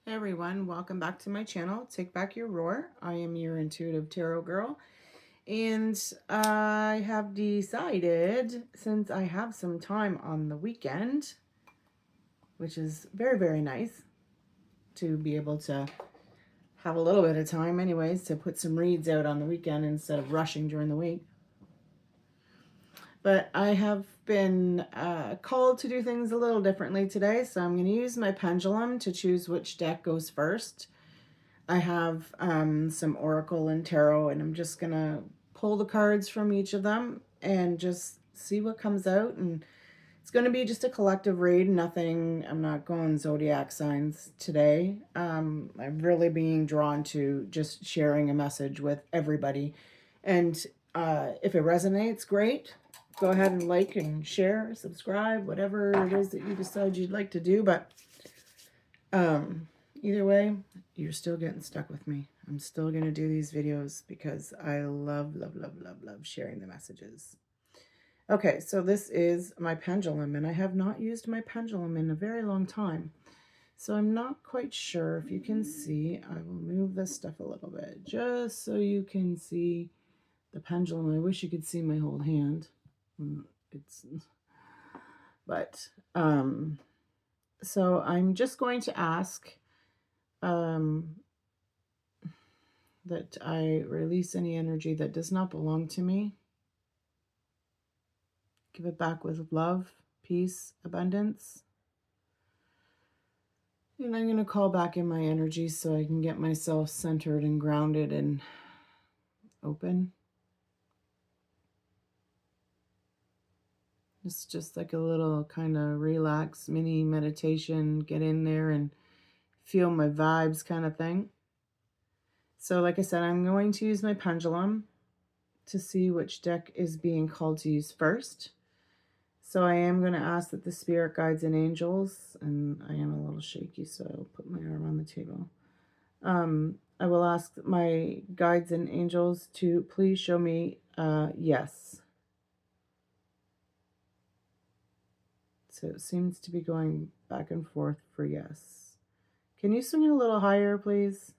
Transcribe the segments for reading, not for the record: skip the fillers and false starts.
Hey everyone, welcome back to my channel, Take Back Your Roar. I am your intuitive tarot girl, and I have decided, since I have some time on the weekend, which is very, very nice to be able to have a little bit of time anyways, to put some reads out on the weekend instead of rushing during the week. But I have been called to do things a little differently today, so I'm going to use my pendulum to choose which deck goes first. I have some Oracle and Tarot, and I'm just going to pull the cards from each of them and just see what comes out. And it's going to be just a collective read, nothing, I'm not going zodiac signs today. I'm really being drawn to just sharing a message with everybody. And if it resonates, great. Go ahead and like and share, subscribe, whatever it is that you decide you'd like to do. But either way, you're still getting stuck with me. I'm still going to do these videos because I love, love, love, love, love sharing the messages. Okay, so this is my pendulum, and I have not used my pendulum in a very long time. So I'm not quite sure if you can see. I will move this stuff a little bit just so you can see the pendulum. I wish you could see my whole hand. But so I'm just going to ask that I release any energy that does not belong to me. Give it back with love, peace, abundance. And I'm going to call back in my energy so I can get myself centered and grounded and open. It's just like a little kind of relax mini meditation, get in there and feel my vibes kind of thing. So like I said, I'm going to use my pendulum to see which deck is being called to use first. So I am going to ask that the spirit guides and angels, and I am a little shaky, so I'll put my arm on the table. I will ask my guides and angels to please show me yes. So it seems to be going back and forth for yes. Can you swing it a little higher, please?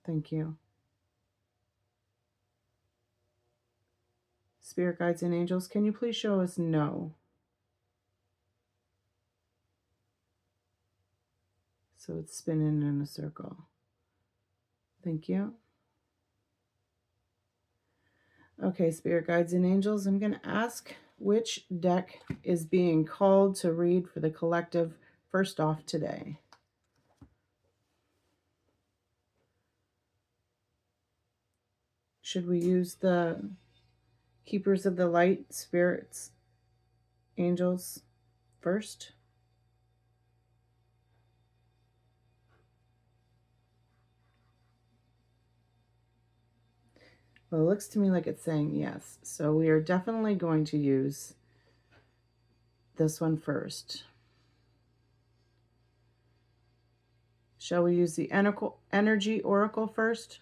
Thank you. Spirit guides and angels, can you please show us no? So it's spinning in a circle. Thank you. Okay, spirit guides and angels, I'm going to ask which deck is being called to read for the collective first off today. Should we use the Keepers of the Light, spirits, angels first? Well, it looks to me like it's saying yes. So we are definitely going to use this one first. Shall we use the energy oracle first?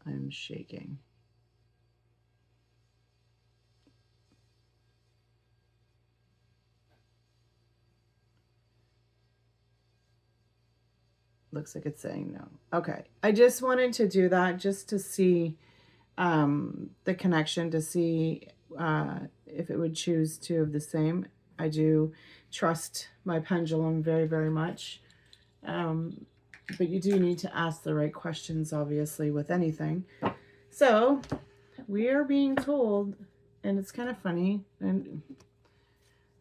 I'm shaking. Looks like it's saying no. Okay. I just wanted to do that just to see the connection, to see if it would choose two of the same. I do trust my pendulum very, very much. But you do need to ask the right questions, obviously, with anything. So we are being told, and it's kind of funny, and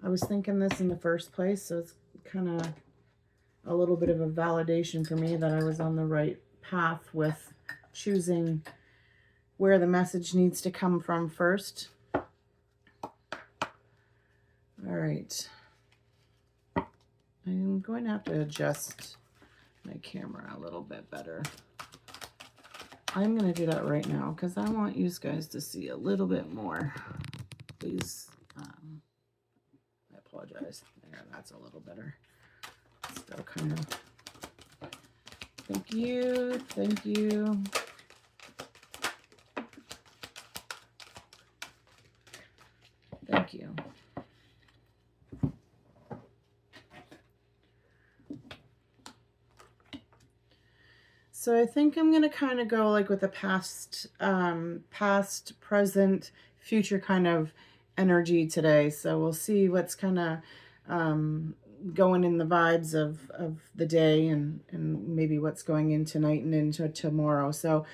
I was thinking this in the first place, so it's kind of a little bit of a validation for me that I was on the right path with choosing where the message needs to come from first. All right. I'm going to have to adjust my camera a little bit better. I'm going to do that right now because I want you guys to see a little bit more. Please, I apologize. There, that's a little better. Still kind of. Thank you. Thank you. Thank you. So I think I'm gonna kind of go like with the past, present, future kind of energy today. So we'll see what's kind of um, going in the vibes of the day, and maybe what's going in tonight and into tomorrow. So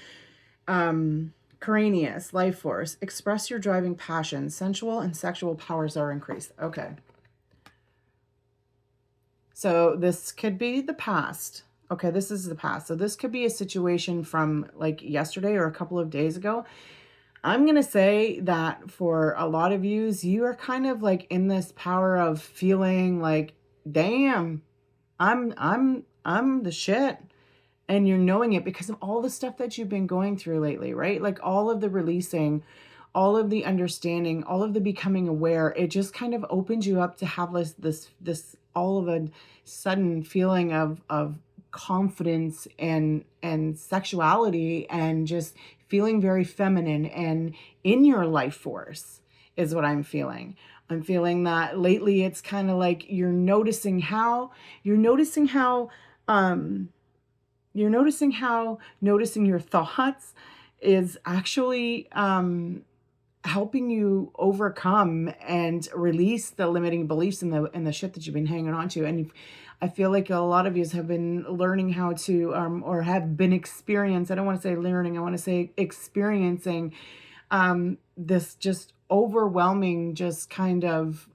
Caranius, life force, express your driving passion. Sensual and sexual powers are increased. Okay. So this could be the past. Okay, this is the past. So this could be a situation from like yesterday or a couple of days ago. I'm going to say that for a lot of yous, you are kind of like in this power of feeling like, damn, I'm the shit. And you're knowing it because of all the stuff that you've been going through lately, right? Like all of the releasing, all of the understanding, all of the becoming aware, it just kind of opens you up to have this all of a sudden feeling of confidence and sexuality, and just feeling very feminine and in your life force is what I'm feeling. I'm feeling that lately it's kind of like um noticing your thoughts is actually helping you overcome and release the limiting beliefs and the shit that you've been hanging on to. And I feel like a lot of you have been learning how to or have been experienced. I don't want to say learning, I want to say experiencing this just overwhelming, just kind of,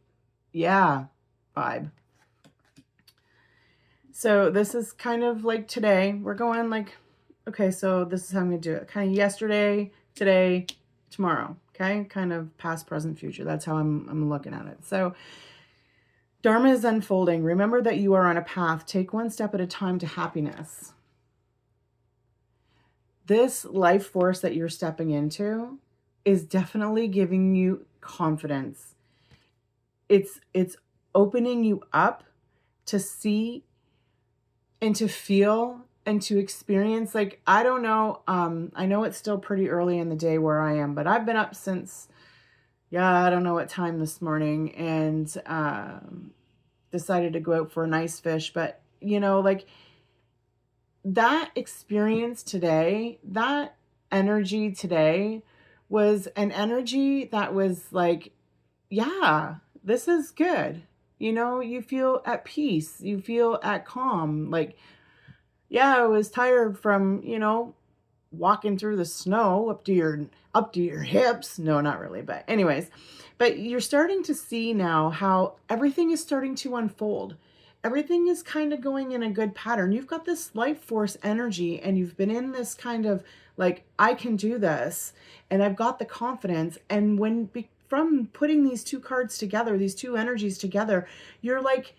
yeah, vibe. So this is kind of like today. We're going like, okay, so this is how I'm going to do it. Kind of yesterday, today, tomorrow. Okay, kind of past, present, future. That's how I'm looking at it. So Dharma is unfolding. Remember that you are on a path. Take one step at a time to happiness. This life force that you're stepping into is definitely giving you confidence. It's opening you up to see and to feel and to experience. Like, I don't know, I know it's still pretty early in the day where I am, but I've been up since, yeah, I don't know what time this morning, and decided to go out for a nice fish. But like, that experience today, that energy today was an energy that was like, yeah, this is good. You feel at peace, you feel at calm. Like, yeah, I was tired from, walking through the snow up to your hips. No, not really, but anyways. But you're starting to see now how everything is starting to unfold. Everything is kind of going in a good pattern. You've got this life force energy, and you've been in this kind of like, I can do this, and I've got the confidence. And from putting these two cards together, these two energies together, you're like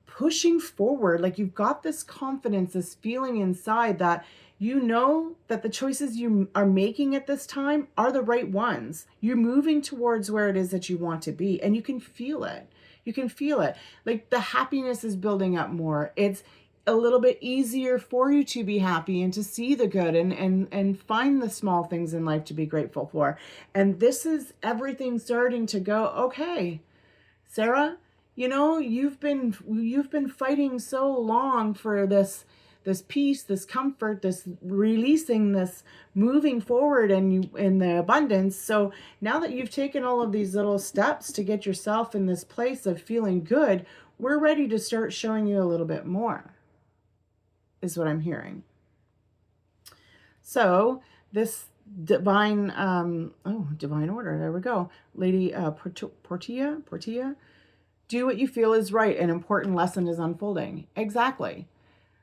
pushing forward. Like, you've got this confidence, this feeling inside that that the choices you are making at this time are the right ones. You're moving towards where it is that you want to be, and you can feel it. You can feel it. Like, the happiness is building up more. It's a little bit easier for you to be happy and to see the good, and find the small things in life to be grateful for. And this is everything starting to go, okay, Sarah, you've been fighting so long for this peace, this comfort, this releasing, this moving forward, and you in the abundance. So now that you've taken all of these little steps to get yourself in this place of feeling good, we're ready to start showing you a little bit more, is what I'm hearing. So this divine divine order, there we go, Lady Portia, do what you feel is right. An important lesson is unfolding. Exactly.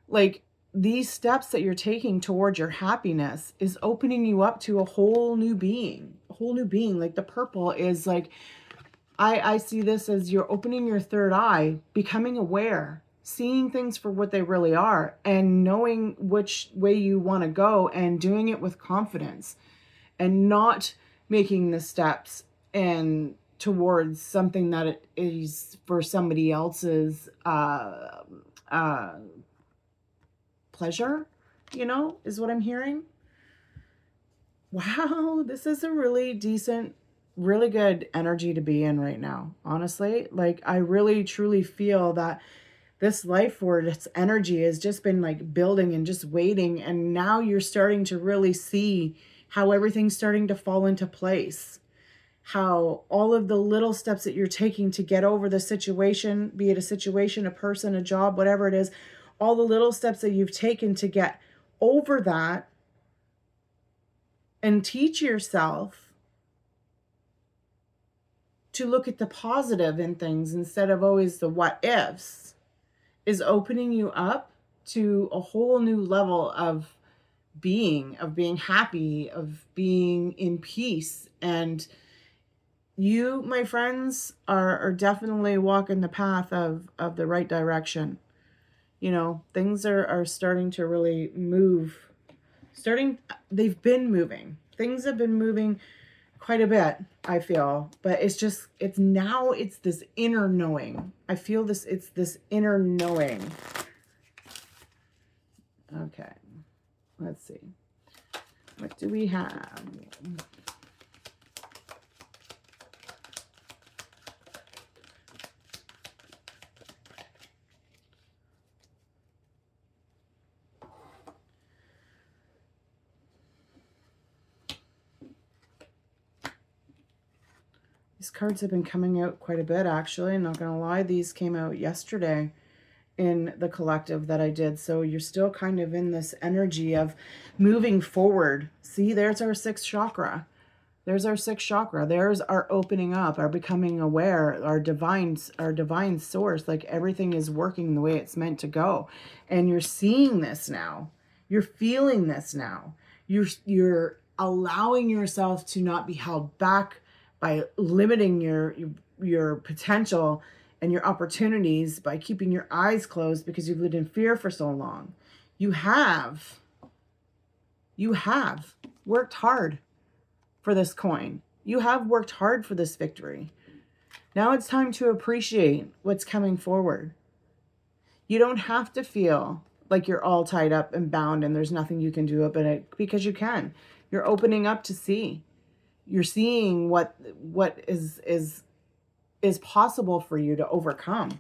Like, these steps that you're taking towards your happiness is opening you up to a whole new being. A whole new being. Like, the purple is like, I see this as you're opening your third eye, becoming aware, seeing things for what they really are, and knowing which way you want to go, and doing it with confidence, and not making the steps and towards something that it is for somebody else's pleasure, is what I'm hearing. Wow, this is a really decent, really good energy to be in right now. Honestly, like, I really truly feel that this life force, its energy has just been like building and just waiting. And now you're starting to really see how everything's starting to fall into place. How all of the little steps that you're taking to get over the situation, be it a situation, a person, a job, whatever it is, all the little steps that you've taken to get over that and teach yourself to look at the positive in things instead of always the what ifs is opening you up to a whole new level of being happy, of being in peace. And you, my friends, are definitely walking the path of the right direction. You know, things are starting to really move. They've been moving. Things have been moving quite a bit, I feel. But it's this inner knowing. I feel this, it's this inner knowing. Okay. Let's see. What do we have? These cards have been coming out quite a bit, actually. I'm not going to lie. These came out yesterday in the collective that I did. So you're still kind of in this energy of moving forward. See, there's our sixth chakra. There's our sixth chakra. There's our opening up, our becoming aware, our divine source. Like everything is working the way it's meant to go. And you're seeing this now. You're feeling this now. You're allowing yourself to not be held back by limiting your potential and your opportunities by keeping your eyes closed because you've lived in fear for so long. You have worked hard for this coin. You have worked hard for this victory. Now it's time to appreciate what's coming forward. You don't have to feel like you're all tied up and bound and there's nothing you can do about it, because you can. You're opening up to see. You're seeing what is possible for you to overcome.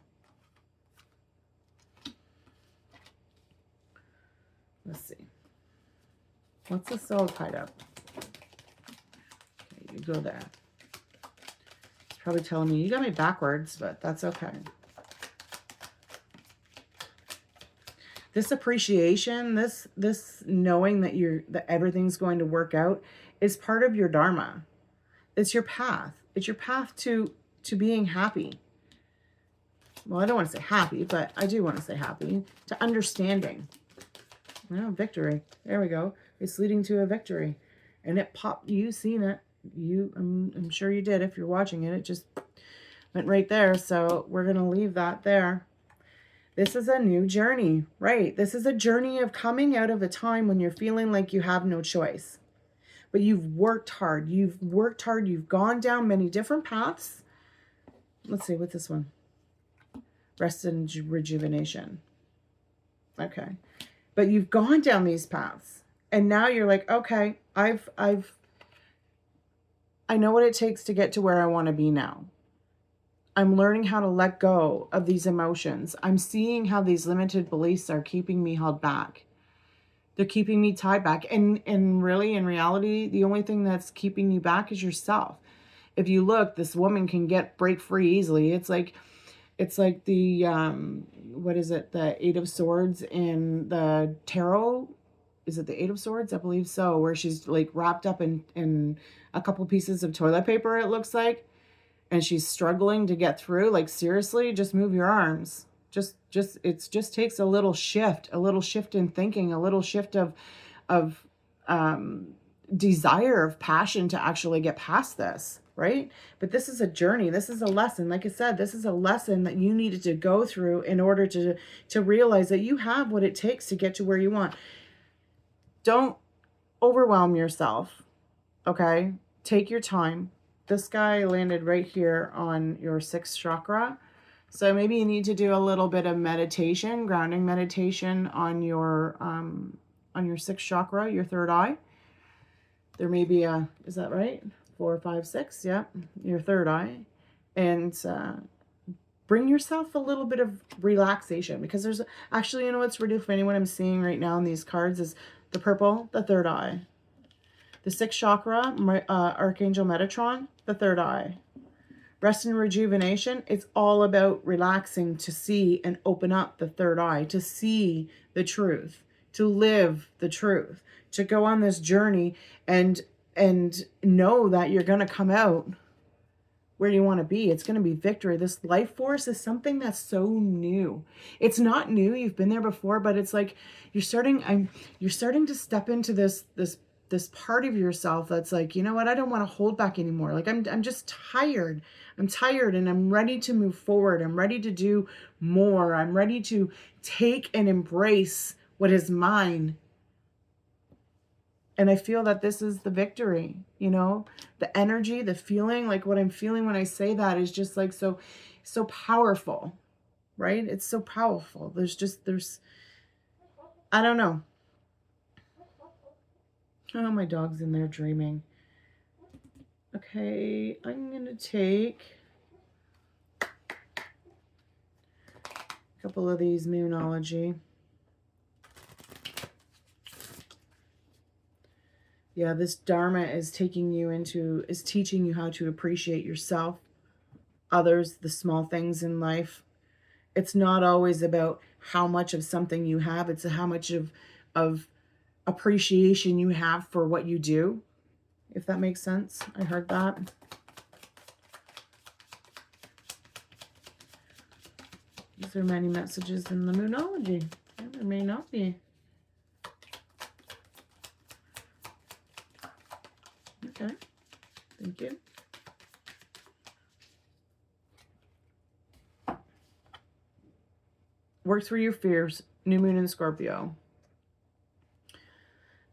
Let's see. What's the soul tied up? Okay, you go there. It's probably telling me you got me backwards, but that's okay. This appreciation, this knowing that everything's going to work out is part of your dharma. It's your path. It's your path to being happy. Well, I don't want to say happy, but I do want to say happy. To understanding. Oh, victory. There we go. It's leading to a victory. And it popped. You've seen it. I'm sure you did. If you're watching it, it just went right there. So we're going to leave that there. This is a new journey, right? This is a journey of coming out of a time when you're feeling like you have no choice. But you've worked hard. You've worked hard. You've gone down many different paths. Let's see, what's this one? Rest and rejuvenation. Okay. But you've gone down these paths. And now you're like, okay, I know what it takes to get to where I want to be now. I'm learning how to let go of these emotions. I'm seeing how these limited beliefs are keeping me held back. They're keeping me tied back. And really, in reality, the only thing that's keeping you back is yourself. If you look, this woman can break free easily. It's like the, what is it? The Eight of Swords in the tarot. Is it the Eight of Swords? I believe so. Where she's like wrapped up in a couple pieces of toilet paper, it looks like. And she's struggling to get through. Like, seriously, just move your arms. It just takes a little shift in thinking, a little shift of desire, of passion to actually get past this, right? But this is a journey. This is a lesson. Like I said, this is a lesson that you needed to go through in order to realize that you have what it takes to get to where you want. Don't overwhelm yourself, okay? Take your time. This guy landed right here on your sixth chakra. So maybe you need to do a little bit of meditation, grounding meditation on your sixth chakra, your third eye. There may be is that right? 4, 5, 6, yeah, your third eye. And bring yourself a little bit of relaxation, because there's actually, you know what's really funny, what I'm seeing right now in these cards is the purple, the third eye. The sixth chakra, Archangel Metatron, the third eye. Rest and rejuvenation, it's all about relaxing to see and open up the third eye, to see the truth, to live the truth, to go on this journey and know that you're going to come out where you want to be. It's going to be victory. This life force is something that's so new. It's not new. You've been there before, but it's like you're starting to step into this part of yourself that's like, you know what? I don't want to hold back anymore. Like I'm just tired. I'm tired and I'm ready to move forward. I'm ready to do more. I'm ready to take and embrace what is mine. And I feel that this is the victory, you know, the energy, the feeling, like what I'm feeling when I say that is just like so powerful, right? It's so powerful. I don't know. Oh, my dog's in there dreaming. Okay, I'm going to take a couple of these Moonology. Yeah, this Dharma is teaching you how to appreciate yourself, others, the small things in life. It's not always about how much of something you have. It's how much of appreciation you have for what you do, if that makes sense. I heard that. These are many messages in the Moonology. Yeah, there may not be. Okay, thank you. Work through your fears, new moon in Scorpio.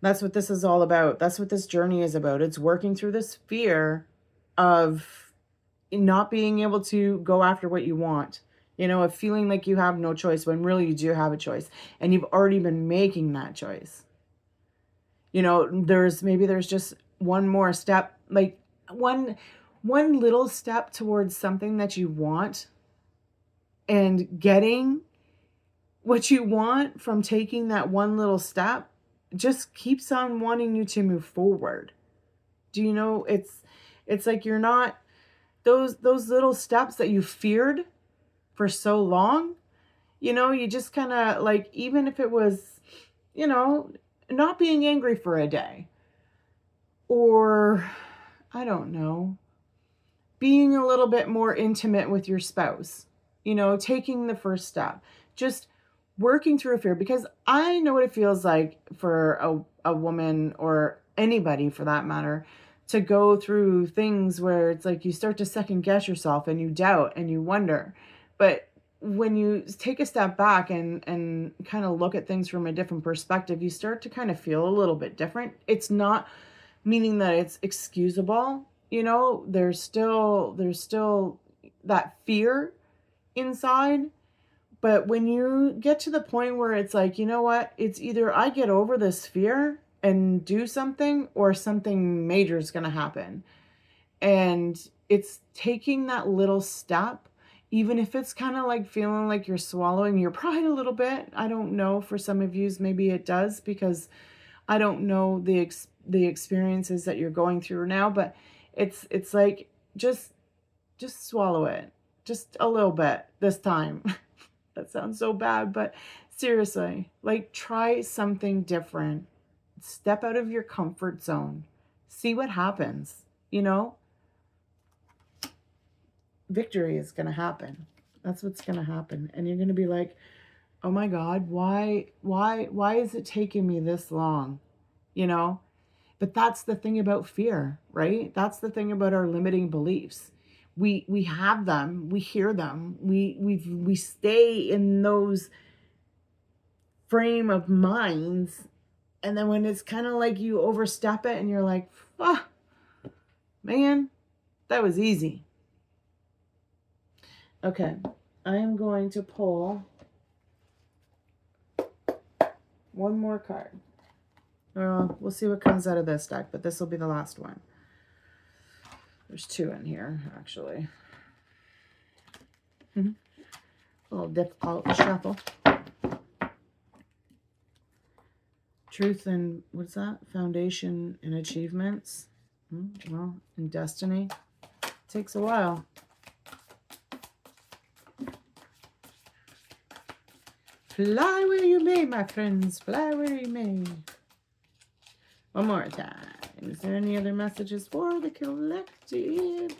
That's what this is all about. That's what this journey is about. It's working through this fear of not being able to go after what you want. You know, of feeling like you have no choice when really you do have a choice. And you've already been making that choice. You know, there's just one more step, like one little step towards something that you want, and getting what you want from taking that one little step just keeps on wanting you to move forward. Do you know, it's like you're not, those little steps that you feared for so long, you know, you just kind of like, even if it was, you know, not being angry for a day, or I don't know, being a little bit more intimate with your spouse, you know, taking the first step, just working through a fear, because I know what it feels like for a woman, or anybody for that matter, to go through things where it's like you start to second guess yourself and you doubt and you wonder. But when you take a step back and kind of look at things from a different perspective, you start to kind of feel a little bit different. It's not meaning that it's excusable, you know, there's still that fear inside. But when you get to the point where it's like, you know what, it's either I get over this fear and do something, or something major is going to happen. And it's taking that little step, even if it's kind of like feeling like you're swallowing your pride a little bit. I don't know, for some of you, maybe it does, because I don't know the experiences that you're going through now, but it's like, just swallow it, just a little bit this time. That sounds so bad, but seriously, like, try something different. Step out of your comfort zone. See what happens, you know? Victory is going to happen. That's what's going to happen. And you're going to be like, oh my God, why is it taking me this long? You know? But that's the thing about fear, right? That's the thing about our limiting beliefs. We have them, we hear them, we stay in those frame of minds, and then when it's kind of like you overstep it and you're like, ah, man, that was easy. Okay, I am going to pull one more card. We'll see what comes out of this deck, but this will be the last one. There's two in here, actually. difficult to shuffle. Truth and, what's that? Foundation and achievements. Well, and destiny. Takes a while. Fly where you may, my friends. Fly where you may. One more time. Is there any other messages for the collective?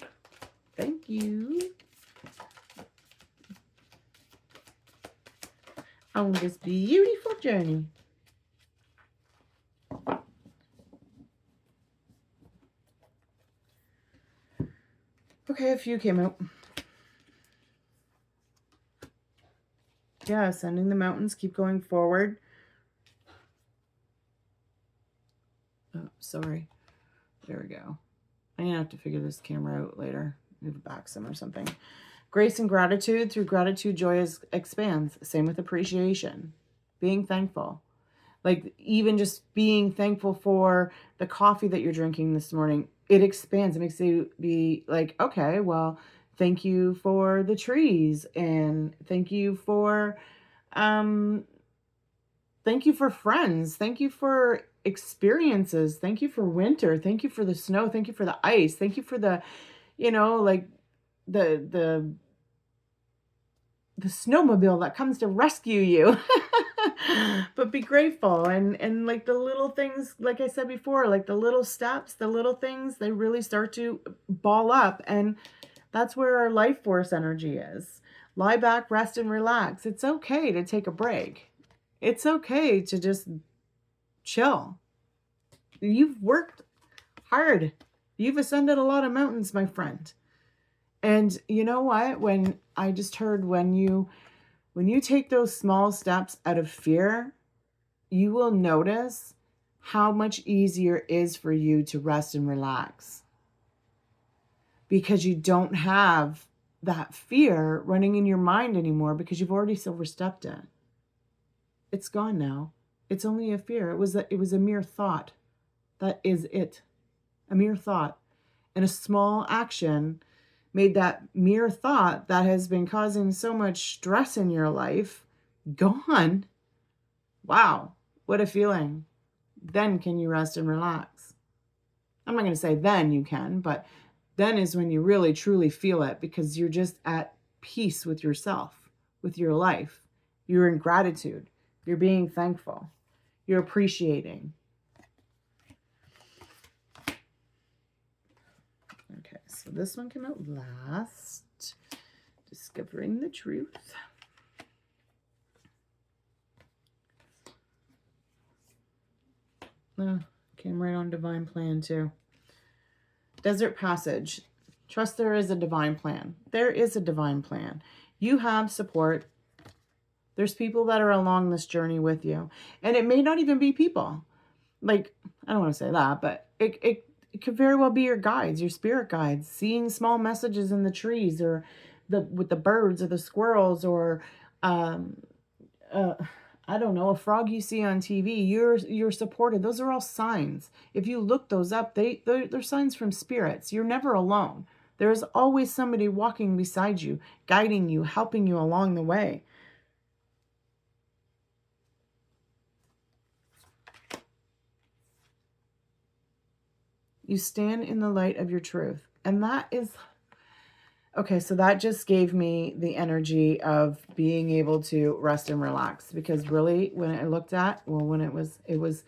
Thank you. On this beautiful journey. Okay, a few came out. Yeah, ascending the mountains, keep going forward. Oh, sorry. There we go. I'm going to have to figure this camera out later. Move back some or something. Grace and gratitude. Through gratitude, joy expands. Same with appreciation. Being thankful. Like, even just being thankful for the coffee that you're drinking this morning, it expands. It makes you be like, okay, well, thank you for the trees, and thank you for friends. Thank you for experiences. Thank you for winter. Thank you for the snow. Thank you for the ice. Thank you for the, like the snowmobile that comes to rescue you. But be grateful, and like the little things, like I said before, like the little steps, the little things, they really start to ball up, and that's where our life force energy is. Lie back, rest, and relax. It's okay to take a break. It's okay to just chill. You've worked hard. You've ascended a lot of mountains, my friend. And you know what? When I just heard, when you take those small steps out of fear, you will notice how much easier it is for you to rest and relax. Because you don't have that fear running in your mind anymore, because you've already overstepped it. It's gone now. It's only a fear. It was a mere thought. That is it. A mere thought. And a small action made that mere thought that has been causing so much stress in your life gone. Wow, what a feeling. Then can you rest and relax? I'm not going to say then you can, but then is when you really truly feel it, because you're just at peace with yourself, with your life. You're in gratitude. You're being thankful. You're appreciating. Okay, so this one came out last. Discovering the truth. Came right on divine plan too. Desert passage. Trust there is a divine plan. There is a divine plan. You have support. There's people that are along this journey with you. And it may not even be people. Like, I don't want to say that, but it could very well be your guides, your spirit guides, seeing small messages in the trees, or with the birds or the squirrels, or I don't know, a frog you see on TV. You're supported. Those are all signs. If you look those up, they're signs from spirits. You're never alone. There's always somebody walking beside you, guiding you, helping you along the way. You stand in the light of your truth. And that is, okay, so that just gave me the energy of being able to rest and relax. Because really, when I looked at, when it was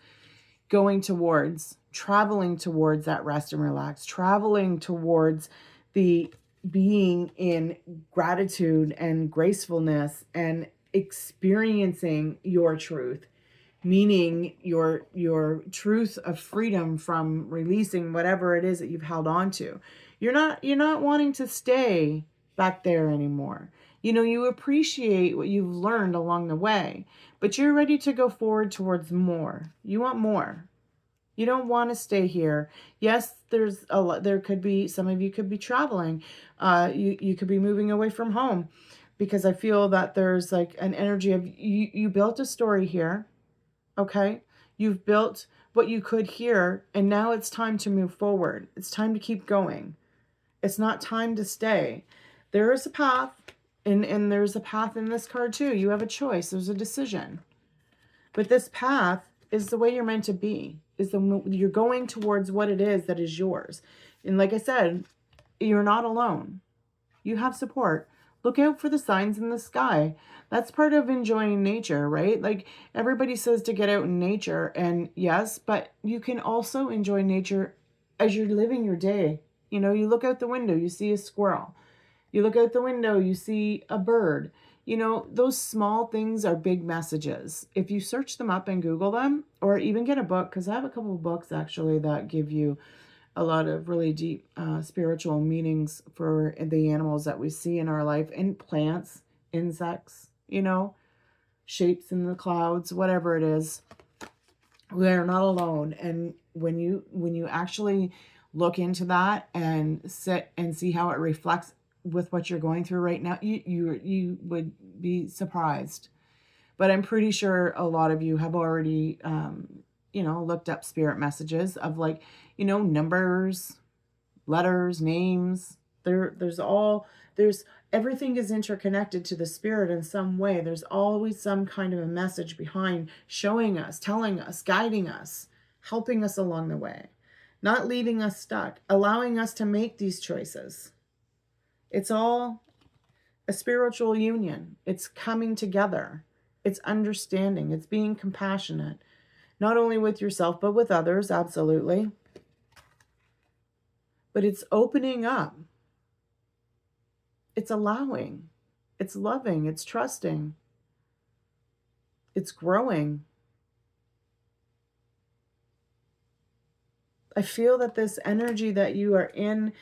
going towards, traveling towards that rest and relax, traveling towards the being in gratitude and gracefulness and experiencing your truth. Meaning your truth of freedom from releasing whatever it is that you've held on to. You're not wanting to stay back there anymore. You appreciate what you've learned along the way, but you're ready to go forward towards more. You want more. You don't want to stay here. Yes, there's a lot. There could be, some of you could be traveling. You could be moving away from home, because I feel that there's like an energy of you built a story here. Okay, you've built what you could here, and now it's time to move forward. It's time to keep going. It's not time to stay. There is a path. And there's a path in this card too. You have a choice. There's a decision. But this path is the way you're meant to be. You're going towards what it is that is yours. And like I said, you're not alone. You have support. Look out for the signs in the sky. That's part of enjoying nature, right? Like everybody says to get out in nature, and yes, but you can also enjoy nature as you're living your day. You know, you look out the window, you see a squirrel. You look out the window, you see a bird. You know, those small things are big messages. If you search them up and Google them, or even get a book, because I have a couple of books actually that give you a lot of really deep spiritual meanings for the animals that we see in our life, and plants, insects, you know, shapes in the clouds, whatever it is. We are not alone. And when you actually look into that and sit and see how it reflects with what you're going through right now, you would be surprised. But I'm pretty sure a lot of you have already looked up spirit messages of, like, numbers, letters, names. There's everything is interconnected to the spirit in some way. There's always some kind of a message behind, showing us, telling us, guiding us, helping us along the way, not leaving us stuck, allowing us to make these choices. It's all a spiritual union. It's coming together. It's understanding. It's being compassionate, not only with yourself, but with others, absolutely. But it's opening up. It's allowing. It's loving. It's trusting. It's growing. I feel that this energy that you are in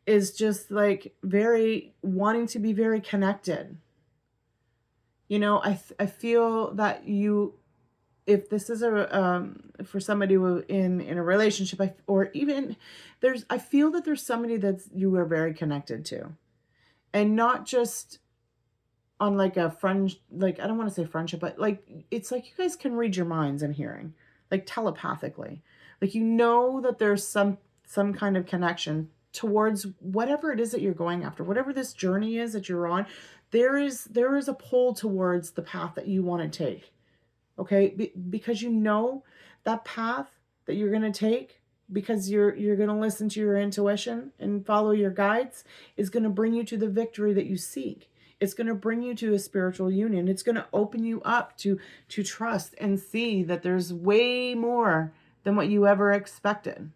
is just like very wanting to be very connected. You know, I feel that you, if this is for somebody who in a relationship, or even I feel that there's somebody that's you are very connected to, and not just on like a friend, like, I don't want to say friendship, but like, it's like you guys can read your minds, I'm hearing, like telepathically, like, that there's some kind of connection towards whatever it is that you're going after, whatever this journey is that you're on. There is a pull towards the path that you want to take. Okay, because that path that you're going to take, because you're going to listen to your intuition and follow your guides, is going to bring you to the victory that you seek. It's going to bring you to a spiritual union. It's going to open you up to trust and see that there's way more than what you ever expected.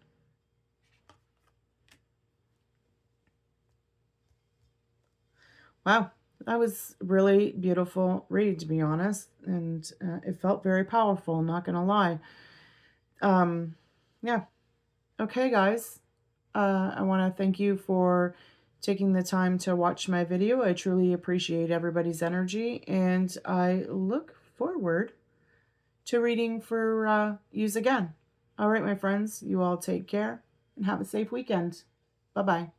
Wow. That was really beautiful read, to be honest, and it felt very powerful, not gonna lie. Yeah. Okay, guys. I want to thank you for taking the time to watch my video. I truly appreciate everybody's energy, and I look forward to reading for yous again. All right, my friends, you all take care and have a safe weekend. Bye-bye.